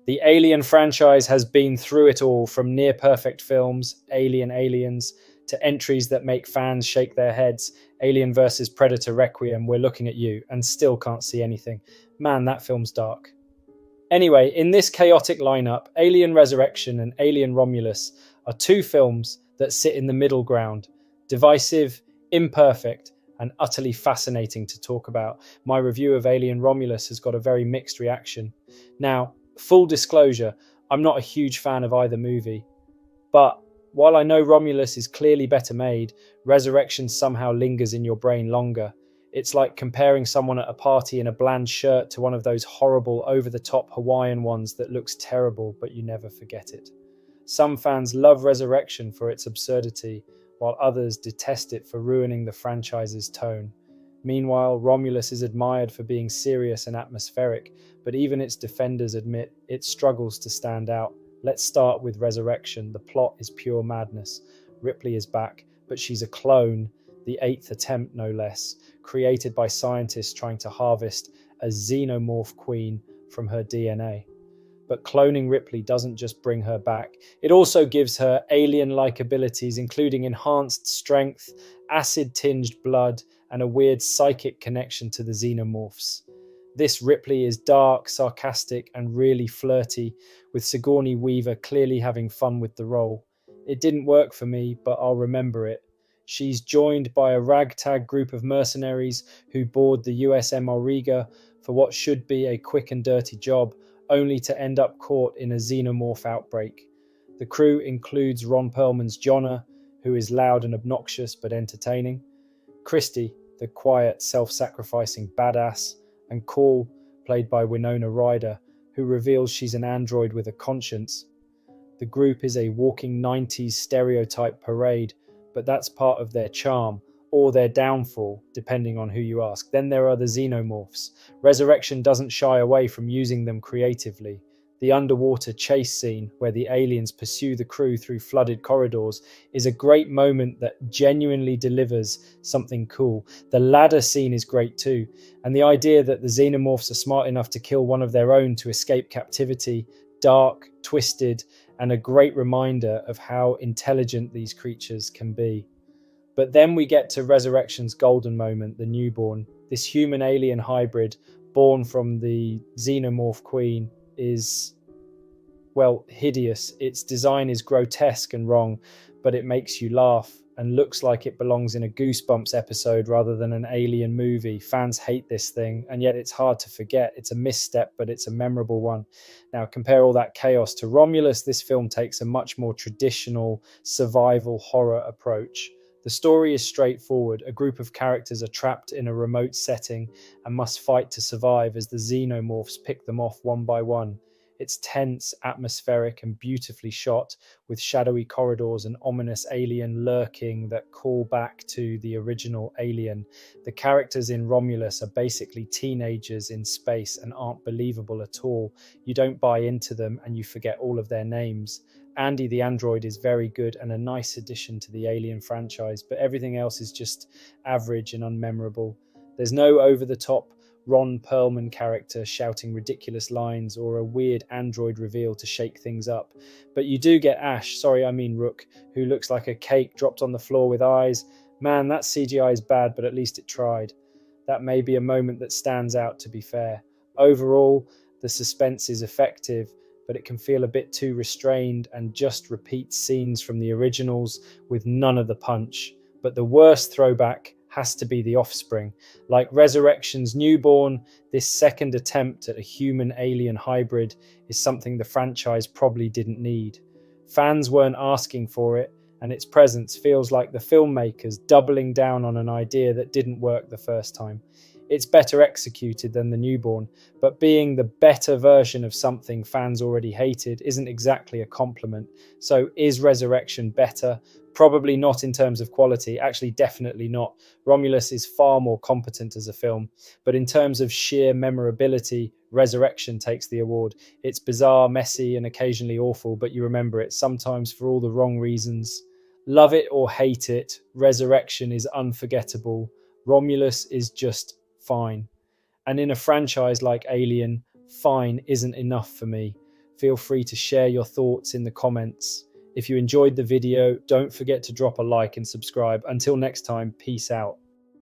The Alien franchise has been through it all, from near-perfect films, Aliens, to entries that make fans shake their heads. Alien vs. Predator Requiem, we're looking at you, and still can't see anything. Man, that film's dark. Anyway, in this chaotic lineup, Alien Resurrection and Alien Romulus are two films that sit in the middle ground, divisive, imperfect, and utterly fascinating to talk about. My review of Alien Romulus has got a very mixed reaction. Now, full disclosure, I'm not a huge fan of either movie, but while I know Romulus is clearly better made, Resurrection somehow lingers in your brain longer. It's like comparing someone at a party in a bland shirt to one of those horrible, over-the-top Hawaiian ones that looks terrible, but you never forget it. Some fans love Resurrection for its absurdity, while others detest it for ruining the franchise's tone. Meanwhile, Romulus is admired for being serious and atmospheric, but even its defenders admit it struggles to stand out. Let's start with Resurrection. The plot is pure madness. Ripley is back, but she's a clone, the 8th attempt no less, created by scientists trying to harvest a xenomorph queen from her DNA. But cloning Ripley doesn't just bring her back, it also gives her alien-like abilities, including enhanced strength, acid-tinged blood, and a weird psychic connection to the xenomorphs. This Ripley is dark, sarcastic, and really flirty, with Sigourney Weaver clearly having fun with the role. It didn't work for me, but I'll remember it. She's joined by a ragtag group of mercenaries who board the USM Auriga for what should be a quick and dirty job, only to end up caught in a xenomorph outbreak. The crew includes Ron Perlman's Jonna, who is loud and obnoxious but entertaining, Christy, the quiet, self-sacrificing badass, and Call, played by Winona Ryder, who reveals she's an android with a conscience. The group is a walking 90s stereotype parade, but that's part of their charm, or their downfall, depending on who you ask. Then there are the xenomorphs. Resurrection doesn't shy away from using them creatively. The underwater chase scene, where the aliens pursue the crew through flooded corridors, is a great moment that genuinely delivers something cool. The ladder scene is great too, and the idea that the xenomorphs are smart enough to kill one of their own to escape captivity, dark, twisted, and a great reminder of how intelligent these creatures can be. But then we get to Resurrection's golden moment, the newborn. This human-alien hybrid, born from the xenomorph queen, is, well, hideous. Its design is grotesque and wrong, but it makes you laugh and looks like it belongs in a Goosebumps episode rather than an Alien movie. Fans hate this thing, and yet it's hard to forget. It's a misstep, but it's a memorable one. Now, compare all that chaos to Romulus. This film takes a much more traditional survival horror approach. The story is straightforward. A group of characters are trapped in a remote setting and must fight to survive as the xenomorphs pick them off one by one. It's tense, atmospheric, and beautifully shot, with shadowy corridors and ominous alien lurking that call back to the original Alien. The characters in Romulus are basically teenagers in space and aren't believable at all. You don't buy into them and you forget all of their names. Andy the android is very good and a nice addition to the Alien franchise, but everything else is just average and unmemorable. There's no over-the-top Ron Perlman character shouting ridiculous lines or a weird android reveal to shake things up. But you do get Rook, who looks like a cake dropped on the floor with eyes. Man, that CGI is bad, but at least it tried. That may be a moment that stands out, to be fair. Overall, the suspense is effective, but it can feel a bit too restrained and just repeats scenes from the originals with none of the punch. But the worst throwback has to be The Offspring. Like Resurrection's newborn, this second attempt at a human-alien hybrid is something the franchise probably didn't need. Fans weren't asking for it, and its presence feels like the filmmakers doubling down on an idea that didn't work the first time. It's better executed than the newborn, but being the better version of something fans already hated isn't exactly a compliment. So is Resurrection better? Probably not in terms of quality, actually definitely not. Romulus is far more competent as a film, but in terms of sheer memorability, Resurrection takes the award. It's bizarre, messy, and occasionally awful, but you remember it, sometimes for all the wrong reasons. Love it or hate it, Resurrection is unforgettable. Romulus is just fine. And in a franchise like Alien, fine isn't enough for me. Feel free to share your thoughts in the comments. If you enjoyed the video, don't forget to drop a like and subscribe. Until next time, peace out.